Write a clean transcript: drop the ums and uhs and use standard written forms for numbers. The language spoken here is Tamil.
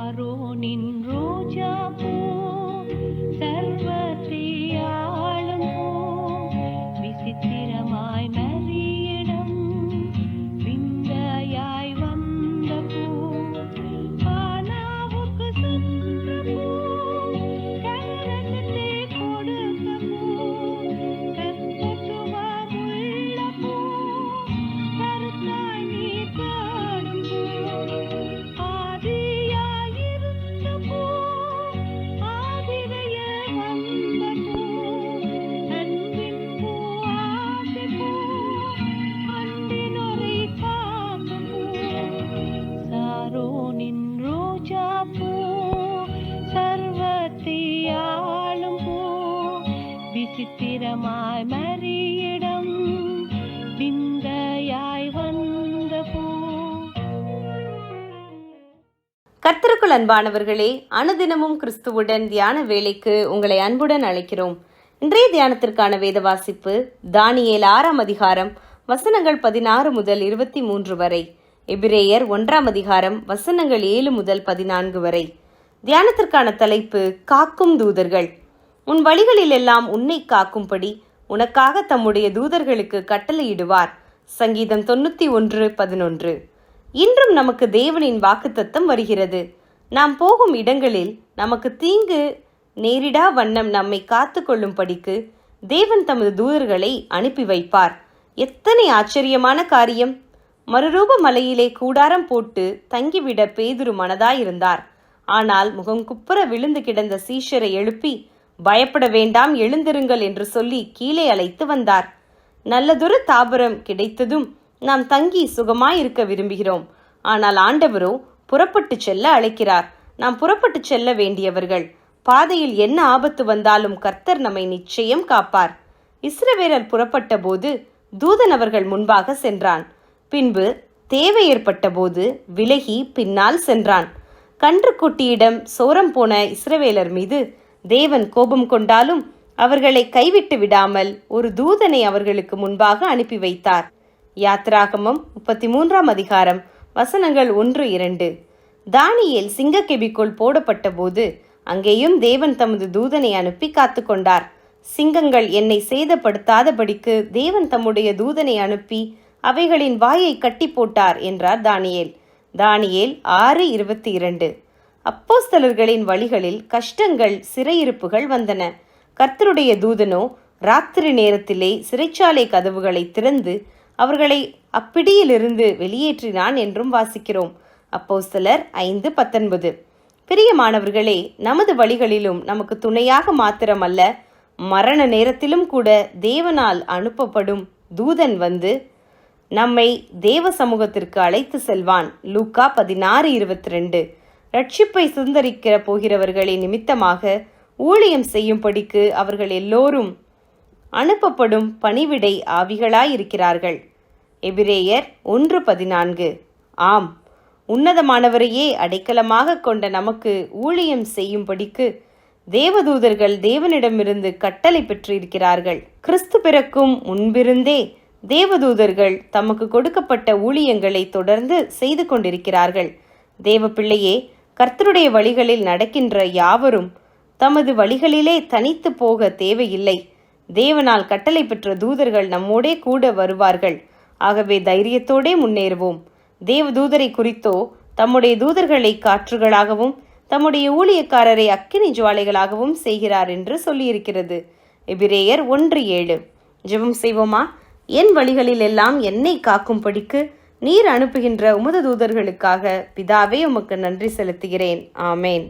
சாரோனின் ரோஜா பூ சர்வத்தை ஆளும் பூ விசித்திரமாய் நரியிடம் விந்தையாய் வந்த பூ ஆனாவுக்கு சொந்த பூ கரகத்தை கொடுத்த பூ கற்பத்துவமுள்ள பூ கருத்தாய் நீ காணும் பூ ஆதியாயிருந்த பூ ஆதிரைய வந்த பூ அன்பின் பூ ஆசை பூ அன்பினொரை காக்கும் பூ சாரோனின் ரோஜா பூ சர்வத்தை ஆளும் பூ விசித்திரமாய் மரியிடம் விந்தையாய் வந்த பூ. கர்த்தருக்குள் அன்பானவர்களே, அனுதினமும் கிறிஸ்துவுடன் தியான வேளைக்கு உங்களை அன்புடன் அழைக்கிறோம். இன்றைய தியானத்திற்கான வேத வாசிப்பு தானியேல் 6ஆம் அதிகாரம் வசனங்கள் 16 முதல் 23 வரை, எபிரேயர் 1ஆம் அதிகாரம் வசனங்கள் 7 முதல் 14 வரை. தியானத்திற்கான தலைப்பு காக்கும் தூதர்கள். உன் வழிகளில் எல்லாம் உன்னை காக்கும்படி உனக்காக தம்முடைய தூதர்களுக்கு கட்டளையிடுவார். சங்கீதம் 91:11. இன்றும் நமக்கு தேவனின் வாக்குத்தத்தம் வருகிறது. நாம் போகும் இடங்களில் நமக்கு தீங்கு நேரிடா வண்ணம் நம்மை காத்து கொள்ளும்படிக்கு தேவன் தமது தூதர்களை அனுப்பி வைப்பார். எத்தனை ஆச்சரியமான காரியம்! மறுரூப மலையிலே கூடாரம் போட்டு தங்கிவிட பேதுரு மனதாயிருந்தார். ஆனால் முகம் குப்புற விழுந்து கிடந்த சீஷரை எழுப்பி, பயப்பட வேண்டாம், எழுந்திருங்கள் என்று சொல்லி கீழே அழைத்து வந்தார். நல்லதொரு தாபரம் கிடைத்ததும் நாம் தங்கி சுகமாயிருக்க விரும்புகிறோம். ஆனால் ஆண்டவரோ புறப்பட்டு செல்ல அழைக்கிறார். நாம் புறப்பட்டு செல்ல வேண்டியவர்கள். பாதையில் என்ன ஆபத்து வந்தாலும் கர்த்தர் நம்மை நிச்சயம் காப்பார். இஸ்ரவேலர் புறப்பட்ட போது தூதன் அவர்கள் முன்பாக சென்றான். பின்பு தேவை ஏற்பட்ட போது விலகி பின்னால் சென்றான். கன்றுக்குட்டியிடம் சோரம் போன இஸ்ரவேலர் மீது தேவன் கோபம் கொண்டாலும் அவர்களை கைவிட்டு விடாமல் ஒரு தூதனை அவர்களுக்கு முன்பாக அனுப்பி வைத்தார். யாத்ராகமம் 33ஆம் அதிகாரம் வசனங்கள் 1-2. தானியேல் சிங்கக்கெபிக்குள் போடப்பட்ட போது அங்கேயும் தேவன் தமது தூதனை அனுப்பி காத்து கொண்டார். சிங்கங்கள் என்னை சேதப்படுத்தாதபடிக்கு தேவன் தம்முடைய தூதனை அனுப்பி அவைகளின் வாயை கட்டி போட்டார் என்றார் தானியேல். தானியேல் 6:22. அப்போஸ்தலர்களின் வழிகளில் கஷ்டங்கள், சிறையிருப்புகள் வந்தன. கர்த்தருடைய தூதனோ ராத்திரி நேரத்திலே சிறைச்சாலை கதவுகளை திறந்து அவர்களை அப்பிடியிலிருந்து வெளியேற்றினான் என்றும் வாசிக்கிறோம். அப்போஸ்தலர் 5:19. பிரியமானவர்களே, நமது வழிகளிலும் நமக்கு துணையாக மாத்திரமல்ல, மரண நேரத்திலும் கூட தேவனால் அனுப்பப்படும் தூதன் வந்து நம்மை தேவ சமூகத்திற்கு அழைத்து செல்வான். லூக்கா 16:22. ரட்சிப்பை சுதந்தரிக்க போகிறவர்களின் நிமித்தமாக ஊழியம் செய்யும்படிக்கு அவர்கள் எல்லோரும் அனுப்பப்படும் பணிவிடை ஆவிகளாயிருக்கிறார்கள். எபிரேயர் 1:14. ஆம், உன்னதமானவரையே அடைக்கலமாக கொண்ட நமக்கு ஊழியம் செய்யும்படிக்கு தேவதூதர்கள் தேவனிடமிருந்து கட்டளை பெற்றிருக்கிறார்கள். கிறிஸ்து பிறக்கும் முன்பிருந்தே தேவதூதர்கள் தமக்கு கொடுக்கப்பட்ட ஊழியங்களை தொடர்ந்து செய்து கொண்டிருக்கிறார்கள். தேவ பிள்ளையே, கர்த்தருடைய வழிகளில் நடக்கின்ற யாவரும் தமது வழிகளிலே தனித்து போக தேவையில்லை. தேவனால் கட்டளை பெற்ற தூதர்கள் நம்மோடே கூட வருவார்கள். ஆகவே தைரியத்தோடே முன்னேறுவோம். தேவதூதரை குறித்தோ தம்முடைய தூதர்களை காற்றுகளாகவும் தம்முடைய ஊழியக்காரரை அக்கினி ஜுவாலைகளாகவும் செய்கிறார் என்று சொல்லியிருக்கிறது. எபிரேயர் 1:7. ஜெபம் செய்வோமா? என் வழிகளில் எல்லாம் என்னை காக்கும்படிக்கு நீர் அனுப்புகின்ற உமது தூதர்களுக்காக பிதாவே உமக்கு நன்றி செலுத்துகிறேன். ஆமேன்.